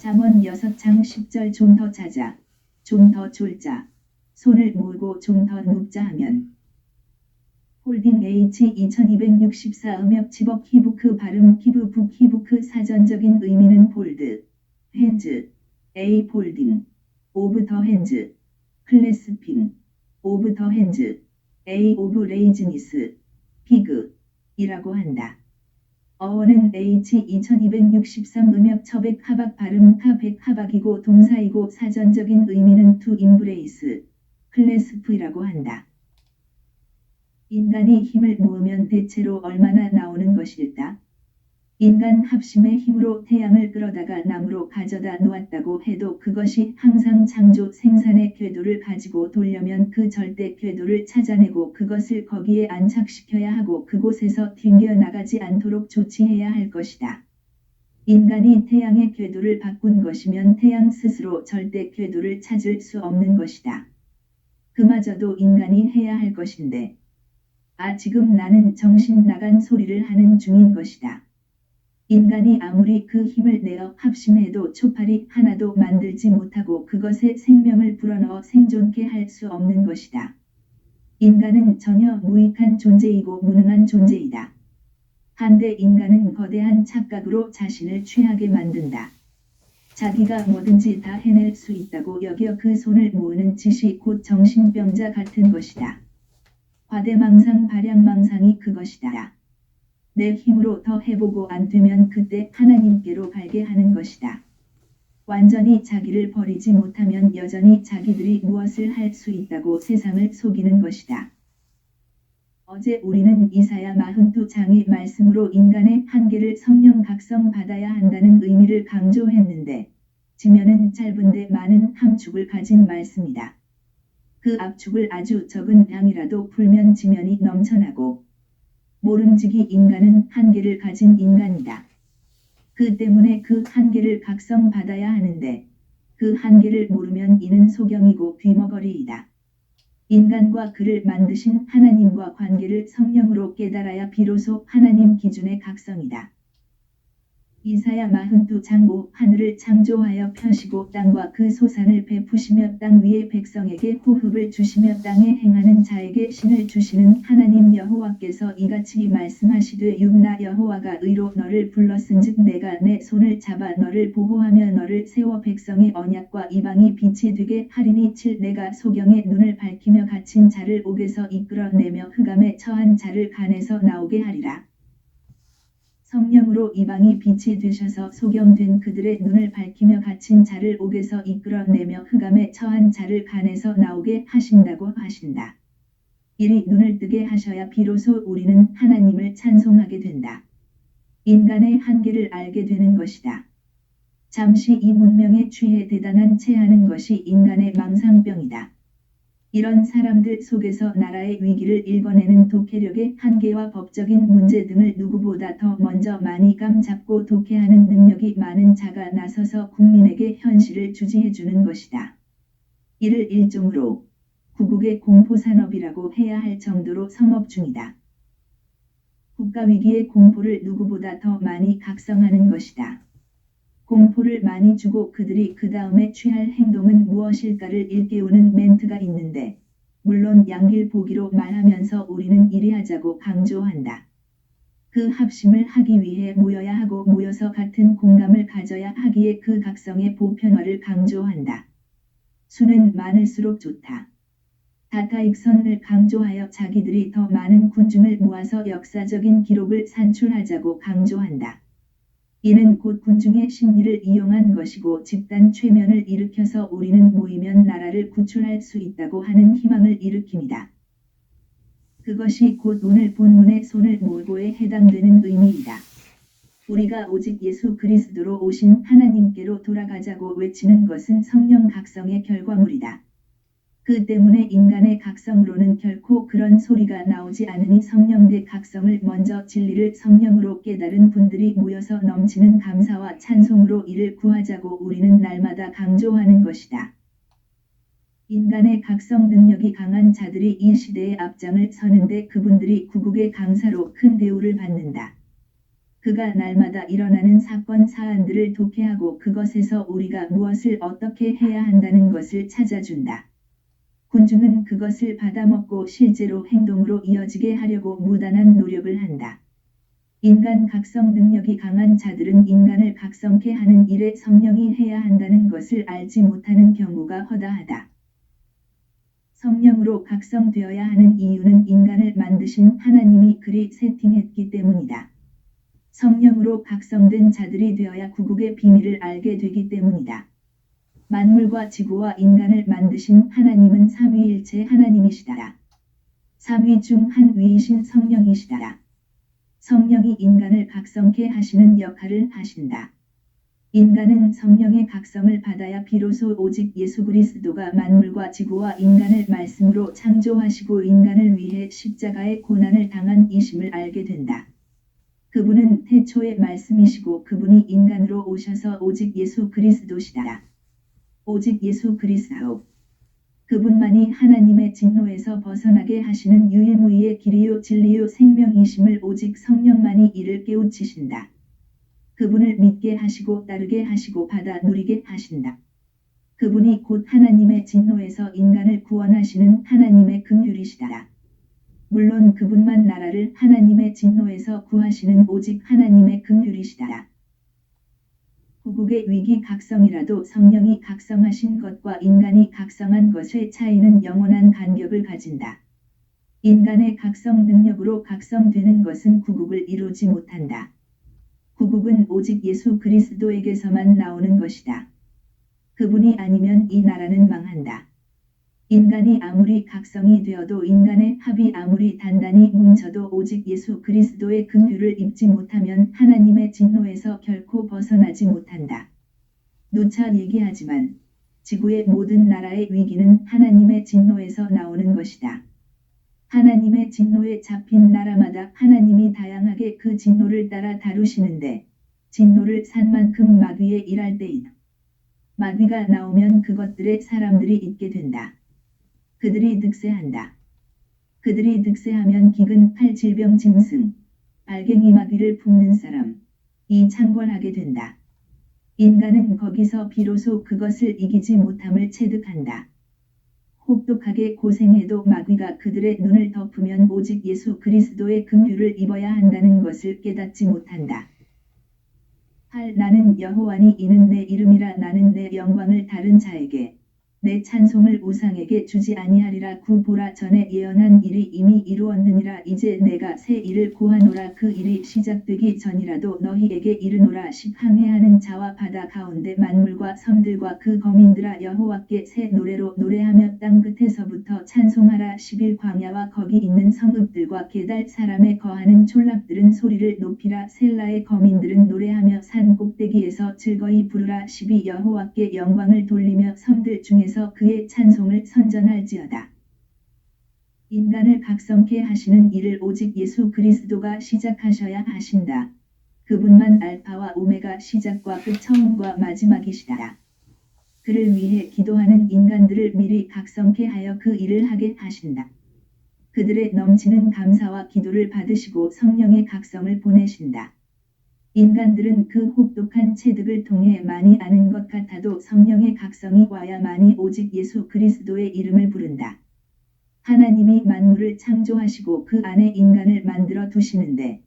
잠언 6장 10절 좀 더 자자, 좀 더 졸자, 손을 모으고 좀 더 눕자 하면. 홀딩 H 2264 음역 집업 히브크 발음 히브북 히브크 사전적인 의미는 폴드, 핸즈, A 폴딩, 오브 더 핸즈, 클래스핑, 오브 더 핸즈, A 오브 레이즈니스, 피그, 이라고 한다. 어원은 H 2263 음역 처백 하박 발음 하백 하박이고 동사이고 사전적인 의미는 to embrace, 클래스프이라고 한다. 인간이 힘을 모으면 대체로 얼마나 나오는 것일까? 인간 합심의 힘으로 태양을 끌어다가 나무로 가져다 놓았다고 해도 그것이 항상 창조 생산의 궤도를 가지고 돌려면 그 절대 궤도를 찾아내고 그것을 거기에 안착시켜야 하고 그곳에서 튕겨나가지 않도록 조치해야 할 것이다. 인간이 태양의 궤도를 바꾼 것이면 태양 스스로 절대 궤도를 찾을 수 없는 것이다. 그마저도 인간이 해야 할 것인데. 지금 나는 정신 나간 소리를 하는 중인 것이다. 인간이 아무리 그 힘을 내어 합심해도 초파리 하나도 만들지 못하고 그것에 생명을 불어넣어 생존케 할 수 없는 것이다. 인간은 전혀 무익한 존재이고 무능한 존재이다. 한데 인간은 거대한 착각으로 자신을 취하게 만든다. 자기가 뭐든지 다 해낼 수 있다고 여겨 그 손을 모으는 짓이 곧 정신병자 같은 것이다. 과대망상 발양망상이 그것이다. 내 힘으로 더 해보고 안 되면 그때 하나님께로 갈게 하는 것이다. 완전히 자기를 버리지 못하면 여전히 자기들이 무엇을 할 수 있다고 세상을 속이는 것이다. 어제 우리는 이사야 42장의 말씀으로 인간의 한계를 성령 각성 받아야 한다는 의미를 강조했는데 지면은 짧은데 많은 함축을 가진 말씀이다. 그 압축을 아주 적은 양이라도 풀면 지면이 넘쳐나고 모름지기 인간은 한계를 가진 인간이다. 그 때문에 그 한계를 각성받아야 하는데 그 한계를 모르면 이는 소경이고 귀머거리이다. 인간과 그를 만드신 하나님과 관계를 성령으로 깨달아야 비로소 하나님 기준의 각성이다. 이사야 42장 5 하늘을 창조하여 펴시고 땅과 그 소산을 베푸시며 땅 위의 백성에게 호흡을 주시며 땅에 행하는 자에게 신을 주시는 하나님 여호와께서 이같이 말씀하시되 육나 여호와가 의로 너를 불렀은즉 내가 내 손을 잡아 너를 보호하며 너를 세워 백성의 언약과 이방이 빛이 되게 하리니 7 내가 소경의 눈을 밝히며 갇힌 자를 옥에서 이끌어내며 흑암에 처한 자를 간에서 나오게 하리라. 성령으로 이방이 빛이 되셔서 소경된 그들의 눈을 밝히며 갇힌 자를 옥에서 이끌어내며 흑암에 처한 자를 간에서 나오게 하신다고 하신다. 이리 눈을 뜨게 하셔야 비로소 우리는 하나님을 찬송하게 된다. 인간의 한계를 알게 되는 것이다. 잠시 이 문명에 취해 대단한 체하는 것이 인간의 망상병이다. 이런 사람들 속에서 나라의 위기를 읽어내는 독해력의 한계와 법적인 문제 등을 누구보다 더 먼저 많이 감잡고 독해하는 능력이 많은 자가 나서서 국민에게 현실을 주지해주는 것이다. 이를 일종으로 구국의 공포산업이라고 해야 할 정도로 성업 중이다. 국가위기의 공포를 누구보다 더 많이 각성하는 것이다. 공포를 많이 주고 그들이 그 다음에 취할 행동은 무엇일까를 일깨우는 멘트가 있는데 물론 양길보기로 말하면서 우리는 이리 하자고 강조한다. 그 합심을 하기 위해 모여야 하고 모여서 같은 공감을 가져야 하기에 그 각성의 보편화를 강조한다. 수는 많을수록 좋다. 다타익선을 강조하여 자기들이 더 많은 군중을 모아서 역사적인 기록을 산출하자고 강조한다. 이는 곧 군중의 심리를 이용한 것이고 집단 최면을 일으켜서 우리는 모이면 나라를 구출할 수 있다고 하는 희망을 일으킵니다. 그것이 곧 오늘 본문의 손을 모으고에 해당되는 의미이다. 우리가 오직 예수 그리스도로 오신 하나님께로 돌아가자고 외치는 것은 성령 각성의 결과물이다. 그 때문에 인간의 각성으로는 결코 그런 소리가 나오지 않으니 성령의 각성을 먼저 진리를 성령으로 깨달은 분들이 모여서 넘치는 감사와 찬송으로 이를 구하자고 우리는 날마다 강조하는 것이다. 인간의 각성 능력이 강한 자들이 이 시대의 앞장을 서는데 그분들이 구국의 강사로 큰 대우를 받는다. 그가 날마다 일어나는 사건 사안들을 독해하고 그것에서 우리가 무엇을 어떻게 해야 한다는 것을 찾아준다. 군중은 그것을 받아먹고 실제로 행동으로 이어지게 하려고 무단한 노력을 한다. 인간 각성 능력이 강한 자들은 인간을 각성케 하는 일에 성령이 해야 한다는 것을 알지 못하는 경우가 허다하다. 성령으로 각성되어야 하는 이유는 인간을 만드신 하나님이 그리 세팅했기 때문이다. 성령으로 각성된 자들이 되어야 구국의 비밀을 알게 되기 때문이다. 만물과 지구와 인간을 만드신 하나님은 삼위일체 하나님이시다라. 삼위 중 한 위이신 성령이시다라. 성령이 인간을 각성케 하시는 역할을 하신다. 인간은 성령의 각성을 받아야 비로소 오직 예수 그리스도가 만물과 지구와 인간을 말씀으로 창조하시고 인간을 위해 십자가의 고난을 당한 이심을 알게 된다. 그분은 태초의 말씀이시고 그분이 인간으로 오셔서 오직 예수 그리스도시다라. 오직 예수 그리스도. 그분만이 하나님의 진노에서 벗어나게 하시는 유일무이의 길이요 진리요 생명이심을 오직 성령만이 이를 깨우치신다. 그분을 믿게 하시고 따르게 하시고 받아 누리게 하신다. 그분이 곧 하나님의 진노에서 인간을 구원하시는 하나님의 긍휼이시다라. 물론 그분만 나라를 하나님의 진노에서 구하시는 오직 하나님의 긍휼이시다라. 구국의 위기 각성이라도 성령이 각성하신 것과 인간이 각성한 것의 차이는 영원한 간격을 가진다. 인간의 각성 능력으로 각성되는 것은 구국을 이루지 못한다. 구국은 오직 예수 그리스도에게서만 나오는 것이다. 그분이 아니면 이 나라는 망한다. 인간이 아무리 각성이 되어도 인간의 합이 아무리 단단히 뭉쳐도 오직 예수 그리스도의 긍휼을 입지 못하면 하나님의 진노에서 결코 벗어나지 못한다. 누차 얘기하지만 지구의 모든 나라의 위기는 하나님의 진노에서 나오는 것이다. 하나님의 진노에 잡힌 나라마다 하나님이 다양하게 그 진노를 따라 다루시는데 진노를 산 만큼 마귀에 일할 때이다. 마귀가 나오면 그것들의 사람들이 있게 된다. 그들이 득세한다. 그들이 득세하면 기근, 팔, 질병, 짐승, 알갱이 마귀를 품는 사람, 이 창궐하게 된다. 인간은 거기서 비로소 그것을 이기지 못함을 체득한다. 혹독하게 고생해도 마귀가 그들의 눈을 덮으면 오직 예수 그리스도의 긍휼을 입어야 한다는 것을 깨닫지 못한다. 8. 나는 여호와니 이는 내 이름이라 나는 내 영광을 다른 자에게 내 찬송을 우상에게 주지 아니하리라. 9. 보라 전에 예언한 일이 이미 이루었느니라. 이제 내가 새 일을 고하노라. 그 일이 시작되기 전이라도 너희에게 이르노라. 10. 항해하는 자와 바다 가운데 만물과 섬들과 그 거민들아 여호와께 새 노래로 노래하며 땅 끝에서부터 찬송하라. 11. 광야와 거기 있는 성읍들과 게달 사람의 거하는 촌락들은 소리를 높이라. 셀라의 거민들은 노래하며 산 꼭대기에서 즐거이 부르라. 12. 여호와께 영광을 돌리며 섬들 중에서 그의 찬송을 선전할지어다. 인간을 각성케 하시는 일을 오직 예수 그리스도가 시작하셔야 하신다. 그분만 알파와 오메가 시작과 끝 처음과 마지막이시다. 그를 위해 기도하는 인간들을 미리 각성케 하여 그 일을 하게 하신다. 그들의 넘치는 감사와 기도를 받으시고 성령의 각성을 보내신다. 인간들은 그 혹독한 체득을 통해 많이 아는 것 같아도 성령의 각성이 와야만이 오직 예수 그리스도의 이름을 부른다. 하나님이 만물을 창조하시고 그 안에 인간을 만들어 두시는데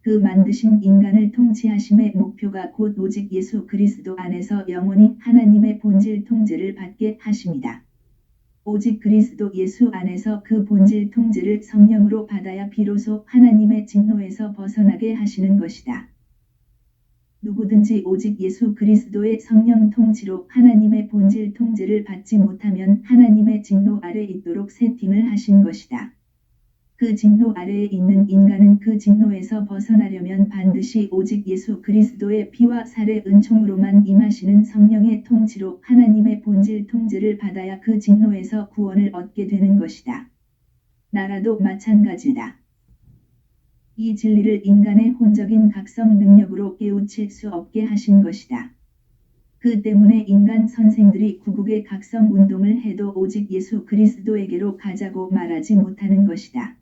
그 만드신 인간을 통치하심의 목표가 곧 오직 예수 그리스도 안에서 영원히 하나님의 본질 통제를 받게 하심이다. 오직 그리스도 예수 안에서 그 본질 통제를 성령으로 받아야 비로소 하나님의 진노에서 벗어나게 하시는 것이다. 누구든지 오직 예수 그리스도의 성령 통치로 하나님의 본질 통제를 받지 못하면 하나님의 진노 아래 있도록 세팅을 하신 것이다. 그 진노 아래에 있는 인간은 그 진노에서 벗어나려면 반드시 오직 예수 그리스도의 피와 살의 은총으로만 임하시는 성령의 통치로 하나님의 본질 통제를 받아야 그 진노에서 구원을 얻게 되는 것이다. 나라도 마찬가지다. 이 진리를 인간의 혼적인 각성 능력으로 깨우칠 수 없게 하신 것이다. 그 때문에 인간 선생들이 구국의 각성 운동을 해도 오직 예수 그리스도에게로 가자고 말하지 못하는 것이다.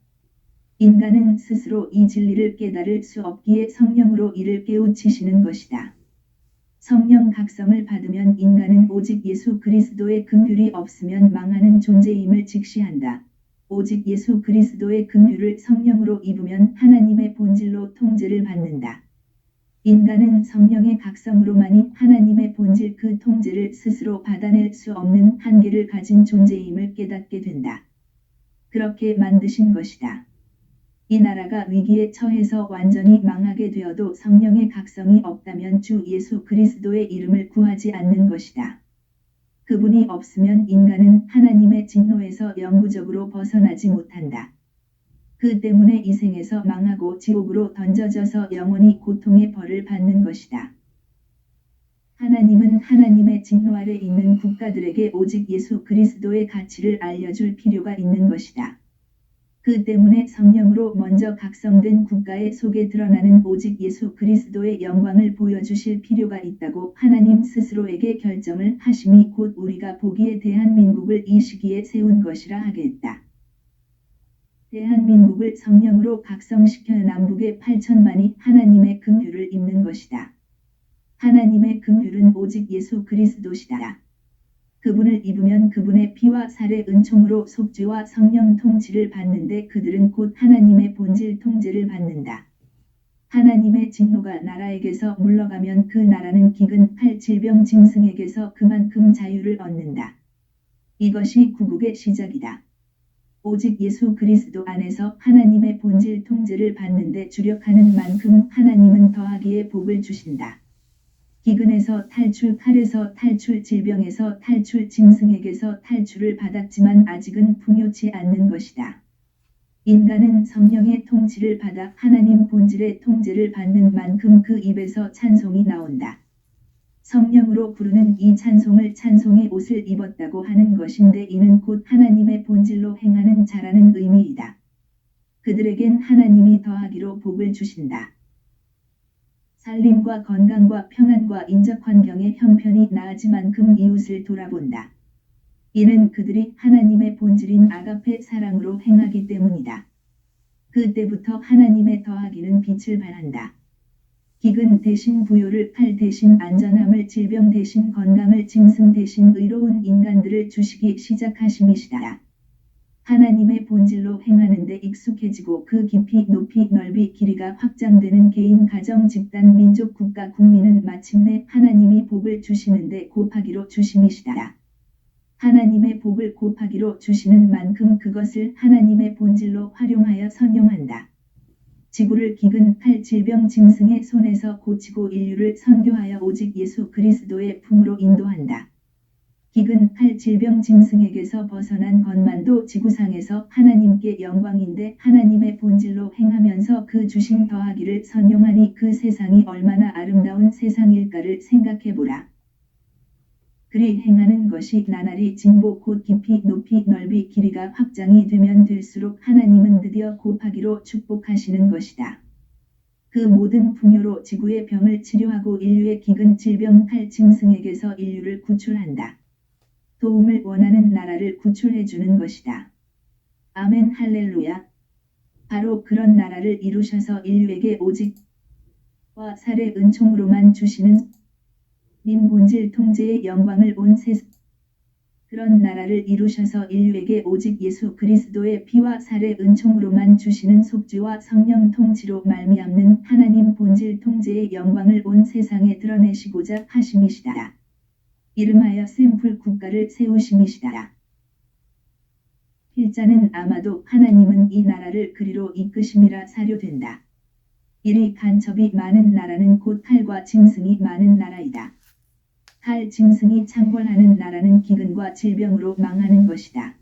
인간은 스스로 이 진리를 깨달을 수 없기에 성령으로 이를 깨우치시는 것이다. 성령 각성을 받으면 인간은 오직 예수 그리스도의 긍휼이 없으면 망하는 존재임을 직시한다. 오직 예수 그리스도의 긍휼을 성령으로 입으면 하나님의 본질로 통제를 받는다. 인간은 성령의 각성으로만이 하나님의 본질 그 통제를 스스로 받아낼 수 없는 한계를 가진 존재임을 깨닫게 된다. 그렇게 만드신 것이다. 이 나라가 위기에 처해서 완전히 망하게 되어도 성령의 각성이 없다면 주 예수 그리스도의 이름을 구하지 않는 것이다. 그분이 없으면 인간은 하나님의 진노에서 영구적으로 벗어나지 못한다. 그 때문에 이 생에서 망하고 지옥으로 던져져서 영원히 고통의 벌을 받는 것이다. 하나님은 하나님의 진노 아래 있는 국가들에게 오직 예수 그리스도의 가치를 알려줄 필요가 있는 것이다. 그 때문에 성령으로 먼저 각성된 국가의 속에 드러나는 오직 예수 그리스도의 영광을 보여주실 필요가 있다고 하나님 스스로에게 결정을 하심이 곧 우리가 보기에 대한민국을 이 시기에 세운 것이라 하겠다. 대한민국을 성령으로 각성시켜 남북의 8천만이 하나님의 긍휼을 입는 것이다. 하나님의 긍휼은 오직 예수 그리스도시다. 그분을 입으면 그분의 피와 살의 은총으로 속죄와 성령 통치를 받는데 그들은 곧 하나님의 본질 통제를 받는다. 하나님의 진노가 나라에게서 물러가면 그 나라는 기근, 팔, 질병, 짐승에게서 그만큼 자유를 얻는다. 이것이 구국의 시작이다. 오직 예수 그리스도 안에서 하나님의 본질 통제를 받는데 주력하는 만큼 하나님은 더하기에 복을 주신다. 기근에서 탈출, 칼에서 탈출, 질병에서 탈출, 짐승에게서 탈출을 받았지만 아직은 풍요치 않는 것이다. 인간은 성령의 통치를 받아 하나님 본질의 통제를 받는 만큼 그 입에서 찬송이 나온다. 성령으로 부르는 이 찬송을 찬송의 옷을 입었다고 하는 것인데 이는 곧 하나님의 본질로 행하는 자라는 의미이다. 그들에겐 하나님이 더하기로 복을 주신다. 살림과 건강과 평안과 인적 환경의 형편이 나아지만큼 이웃을 돌아본다. 이는 그들이 하나님의 본질인 아가페 사랑으로 행하기 때문이다. 그때부터 하나님의 더하기는 빛을 발한다. 기근 대신 부요를, 팔 대신 안전함을, 질병 대신 건강을, 짐승 대신 의로운 인간들을 주시기 시작하심이시다. 하나님의 본질로 행하는데 익숙해지고 그 깊이, 높이, 넓이, 길이가 확장되는 개인, 가정, 집단, 민족, 국가, 국민은 마침내 하나님이 복을 주시는데 곱하기로 주심이시다. 하나님의 복을 곱하기로 주시는 만큼 그것을 하나님의 본질로 활용하여 선용한다. 지구를 기근, 팔, 질병, 짐승의 손에서 고치고 인류를 선교하여 오직 예수 그리스도의 품으로 인도한다. 기근, 팔, 질병, 짐승에게서 벗어난 것만도 지구상에서 하나님께 영광인데 하나님의 본질로 행하면서 그 주신 더하기를 선용하니 그 세상이 얼마나 아름다운 세상일까를 생각해보라. 그리 행하는 것이 나날이 진보 곧 깊이, 높이, 넓이, 길이가 확장이 되면 될수록 하나님은 드디어 곱하기로 축복하시는 것이다. 그 모든 풍요로 지구의 병을 치료하고 인류의 기근, 질병, 팔, 짐승에게서 인류를 구출한다. 도움을 원하는 나라를 구출해주는 것이다. 아멘 할렐루야. 바로 그런 나라를 이루셔서 인류에게 오직 와 살의 은총으로만 주시는 님 본질 통제의 영광을 온 세상 그런 나라를 이루셔서 인류에게 오직 예수 그리스도의 피와 살의 은총으로만 주시는 속죄와 성령 통치로 말미암는 하나님 본질 통제의 영광을 온 세상에 드러내시고자 하심이시다. 이름하여 샘플 국가를 세우심이시다. 필자는 아마도 하나님은 이 나라를 그리로 이끄심이라 사료된다. 이리 간첩이 많은 나라는 곧 칼과 짐승이 많은 나라이다. 칼, 짐승이 창궐하는 나라는 기근과 질병으로 망하는 것이다.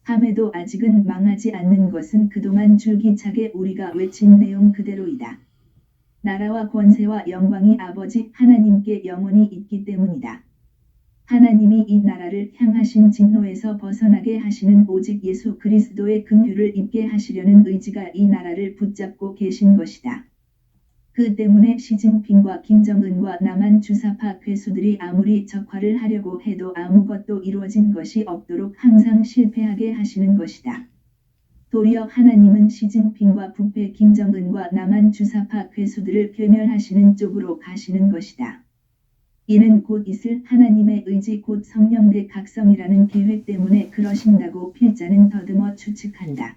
함에도 아직은 망하지 않는 것은 그동안 줄기차게 우리가 외친 내용 그대로이다. 나라와 권세와 영광이 아버지 하나님께 영원히 있기 때문이다. 하나님이 이 나라를 향하신 진노에서 벗어나게 하시는 오직 예수 그리스도의 긍휼을 입게 하시려는 의지가 이 나라를 붙잡고 계신 것이다. 그 때문에 시진핑과 김정은과 남한 주사파 괴수들이 아무리 적화를 하려고 해도 아무것도 이루어진 것이 없도록 항상 실패하게 하시는 것이다. 도리어 하나님은 시진핑과 북배 김정은과 남한 주사파 괴수들을 괴멸하시는 쪽으로 가시는 것이다. 이는 곧 있을 하나님의 의지 곧 성령대 각성이라는 계획 때문에 그러신다고 필자는 더듬어 추측한다.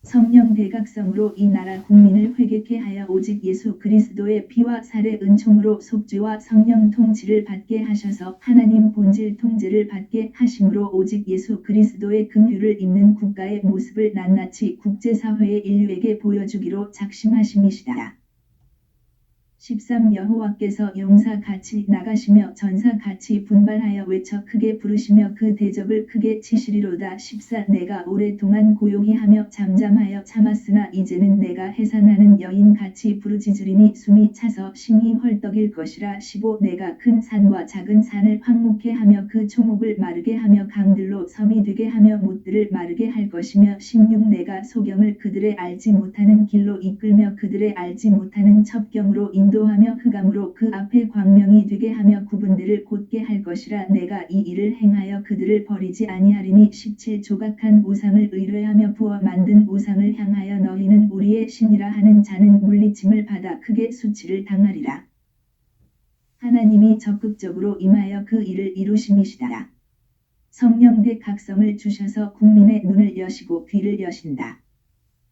성령 대각성으로 이 나라 국민을 회개케 하여 오직 예수 그리스도의 피와 살의 은총으로 속죄와 성령 통치를 받게 하셔서 하나님 본질 통제를 받게 하심으로 오직 예수 그리스도의 긍휼을 입는 국가의 모습을 낱낱이 국제사회의 인류에게 보여주기로 작심하심이시다. 13. 여호와께서 용사 같이 나가시며 전사 같이 분발하여 외쳐 크게 부르시며 그 대적을 크게 치시리로다. 14. 내가 오랫동안 고요히 하며 잠잠하여 참았으나 이제는 내가 해산하는 여인같이 부르짖으리니 숨이 차서 심히 헐떡일 것이라. 15. 내가 큰 산과 작은 산을 황무케 하며 그 초목을 마르게 하며 강들로 섬이 되게 하며 못들을 마르게 할 것이며 16. 내가 소경을 그들의 알지 못하는 길로 이끌며 그들의 알지 못하는 첩경으로 인도하며 흑암으로 그 앞에 광명이 되게 하며 구분들을 곧게 할 것이라. 내가 이 일을 행하여 그들을 버리지 아니하리니. 17. 조각한 우상을 의뢰하며 부어 만든 우상을 향하여 너희는 우리의 신이라 하는 자는 물리침을 받아 크게 수치를 당하리라. 하나님이 적극적으로 임하여 그 일을 이루심이시다. 성령대 각성을 주셔서 국민의 눈을 여시고 귀를 여신다.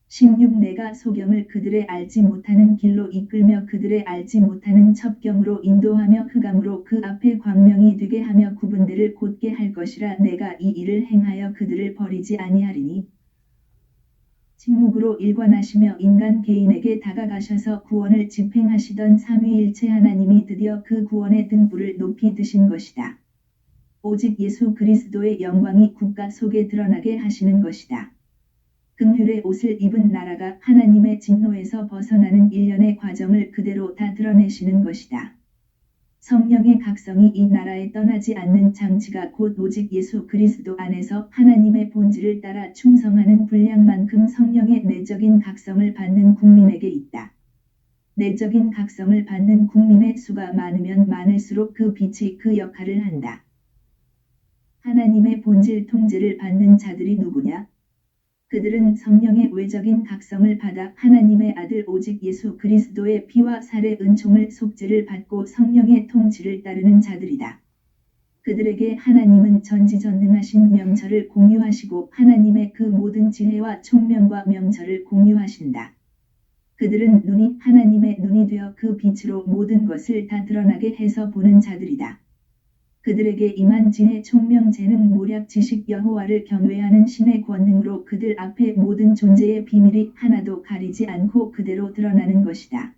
16. 내가 소경을 그들의 알지 못하는 길로 이끌며 그들의 알지 못하는 첩경으로 인도하며 흑암으로 그 앞에 광명이 되게 하며 구분들을 곧게 할 것이라. 내가 이 일을 행하여 그들을 버리지 아니하리니. 침묵으로 일관하시며 인간 개인에게 다가가셔서 구원을 집행하시던 삼위일체 하나님이 드디어 그 구원의 등불을 높이 드신 것이다. 오직 예수 그리스도의 영광이 국가 속에 드러나게 하시는 것이다. 긍휼의 옷을 입은 나라가 하나님의 진노에서 벗어나는 일련의 과정을 그대로 다 드러내시는 것이다. 성령의 각성이 이 나라에 떠나지 않는 장치가 곧 오직 예수 그리스도 안에서 하나님의 본질을 따라 충성하는 분량만큼 성령의 내적인 각성을 받는 국민에게 있다. 내적인 각성을 받는 국민의 수가 많으면 많을수록 그 빛이 그 역할을 한다. 하나님의 본질 통제를 받는 자들이 누구냐? 그들은 성령의 외적인 각성을 받아 하나님의 아들 오직 예수 그리스도의 피와 살의 은총을 속죄를 받고 성령의 통치를 따르는 자들이다. 그들에게 하나님은 전지전능하신 명철을 공유하시고 하나님의 그 모든 지혜와 총명과 명철을 공유하신다. 그들은 눈이 하나님의 눈이 되어 그 빛으로 모든 것을 다 드러나게 해서 보는 자들이다. 그들에게 임한 지혜 총명 재능 모략 지식 여호와를 경외하는 신의 권능으로 그들 앞에 모든 존재의 비밀이 하나도 가리지 않고 그대로 드러나는 것이다.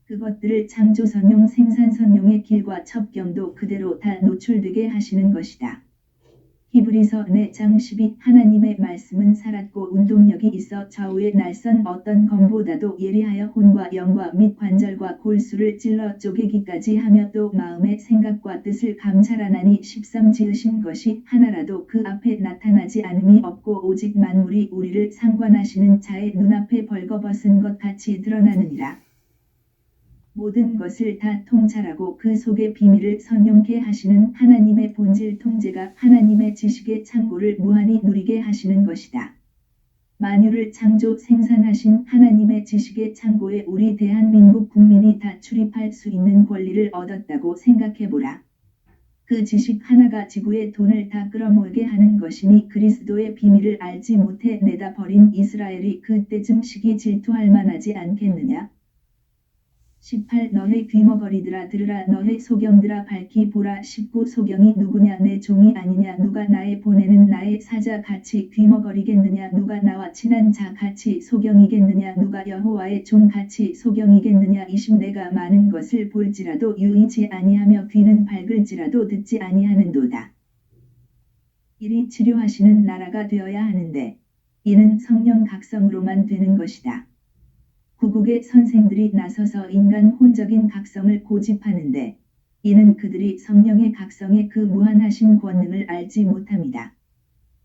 그것들을 창조선용 생산선용의 길과 첩경도 그대로 다 노출되게 하시는 것이다. 히브리서 4장 12 하나님의 말씀은 살았고 운동력이 있어 좌우의 날선 어떤 검보다도 예리하여 혼과 영과 및 관절과 골수를 찔러 쪼개기까지 하며 또 마음의 생각과 뜻을 감찰하나니 13 지으신 것이 하나라도 그 앞에 나타나지 않음이 없고 오직 만물이 우리를 상관하시는 자의 눈앞에 벌거벗은 것 같이 드러나느니라. 모든 것을 다 통찰하고 그 속의 비밀을 선용케 하시는 하나님의 본질 통제가 하나님의 지식의 창고를 무한히 누리게 하시는 것이다. 만유를 창조 생산하신 하나님의 지식의 창고에 우리 대한민국 국민이 다 출입할 수 있는 권리를 얻었다고 생각해보라. 그 지식 하나가 지구의 돈을 다 끌어모으게 하는 것이니 그리스도의 비밀을 알지 못해 내다버린 이스라엘이 그때쯤 시기 질투할 만하지 않겠느냐? 18 너의 귀머거리들아 들으라 너의 소경들아 밝히 보라 19 소경이 누구냐 내 종이 아니냐 누가 나의 보내는 나의 사자 같이 귀머거리겠느냐 누가 나와 친한 자 같이 소경이겠느냐 누가 여호와의 종 같이 소경이겠느냐 20 내가 많은 것을 볼지라도 유의치 아니하며 귀는 밝을지라도 듣지 아니하는도다. 이리 치료하시는 나라가 되어야 하는데 이는 성령 각성으로만 되는 것이다. 구국의 선생들이 나서서 인간 혼적인 각성을 고집하는데 이는 그들이 성령의 각성의 그 무한하신 권능을 알지 못함이다.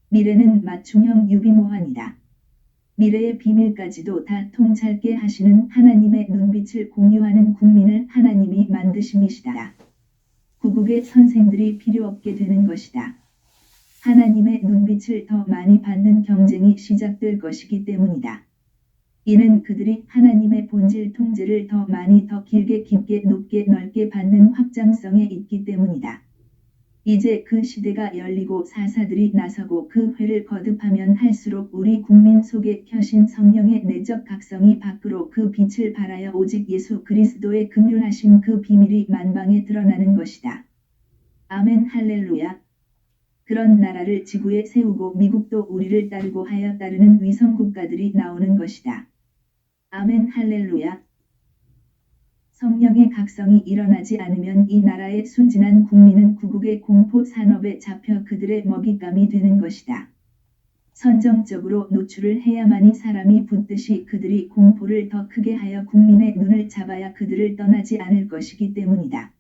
미래는 맞춤형 유비무환이다. 미래의 비밀까지도 다 통찰게 하시는 하나님의 눈빛을 공유하는 국민을 하나님이 만드심이시다. 구국의 선생들이 필요 없게 되는 것이다. 하나님의 눈빛을 더 많이 받는 경쟁이 시작될 것이기 때문이다. 이는 그들이 하나님의 본질 통제를 더 많이 더 길게 깊게 높게 넓게 받는 확장성에 있기 때문이다. 이제 그 시대가 열리고 사사들이 나서고 그 회를 거듭하면 할수록 우리 국민 속에 켜신 성령의 내적 각성이 밖으로 그 빛을 발하여 오직 예수 그리스도의 긍휼하심 그 비밀이 만방에 드러나는 것이다. 아멘 할렐루야. 그런 나라를 지구에 세우고 미국도 우리를 따르고 하여 따르는 위성 국가들이 나오는 것이다. 아멘 할렐루야. 성령의 각성이 일어나지 않으면 이 나라의 순진한 국민은 구국의 공포 산업에 잡혀 그들의 먹잇감이 되는 것이다. 선정적으로 노출을 해야만이 사람이 붙듯이 그들이 공포를 더 크게 하여 국민의 눈을 잡아야 그들을 떠나지 않을 것이기 때문이다.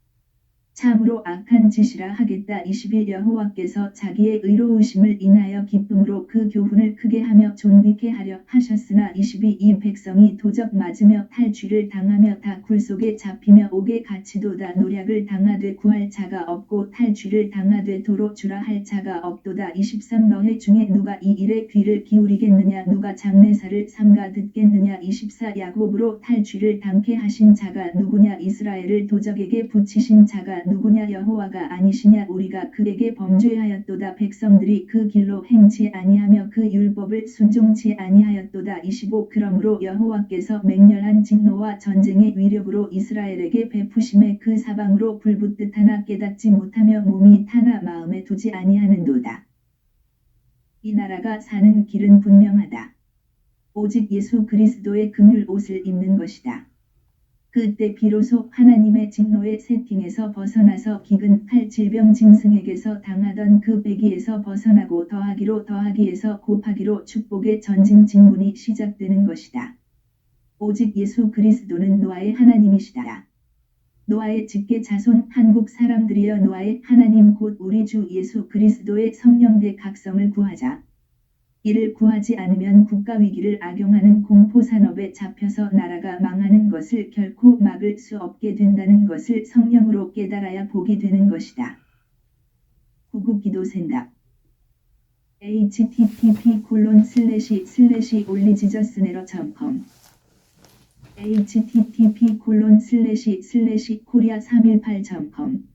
참으로 악한 짓이라 하겠다. 20일 여호와께서 자기의 의로우심을 인하여 기쁨으로 그 교훈을 크게 하며 존귀케 하려 하셨으나 22 이 백성이 도적 맞으며 탈취를 당하며 다 굴속에 잡히며 옥에 갇히도다. 노략을 당하되 구할 자가 없고 탈취를 당하되 도로 주라 할 자가 없도다. 23 너희 중에 누가 이 일에 귀를 기울이겠느냐 누가 장례사를 삼가 듣겠느냐 24 야곱으로 탈취를 당케 하신 자가 누구냐 이스라엘을 도적에게 붙이신 자가 누구냐 여호와가 아니시냐 우리가 그에게 범죄하였도다. 백성들이 그 길로 행치 아니하며 그 율법을 순종치 아니하였도다. 25 그러므로 여호와께서 맹렬한 진노와 전쟁의 위력으로 이스라엘에게 베푸심에 그 사방으로 불붙듯 하나 깨닫지 못하며 몸이 타나 마음에 두지 아니하는도다. 이 나라가 사는 길은 분명하다. 오직 예수 그리스도의 긍휼 옷을 입는 것이다. 그때 비로소 하나님의 진노의 세팅에서 벗어나서 기근 팔 질병 짐승에게서 당하던 그 배기에서 벗어나고 더하기로 더하기에서 곱하기로 축복의 전진 진군이 시작되는 것이다. 오직 예수 그리스도는 노아의 하나님이시다. 노아의 직계 자손 한국 사람들이여 노아의 하나님 곧 우리 주 예수 그리스도의 성령대 각성을 구하자. 이를 구하지 않으면 국가위기를 악용하는 공포산업에 잡혀서 나라가 망하는 것을 결코 막을 수 없게 된다는 것을 성령으로 깨달아야 복이 되는 것이다. 구국기도생답 http://올리지저스네러.com http://korea318.com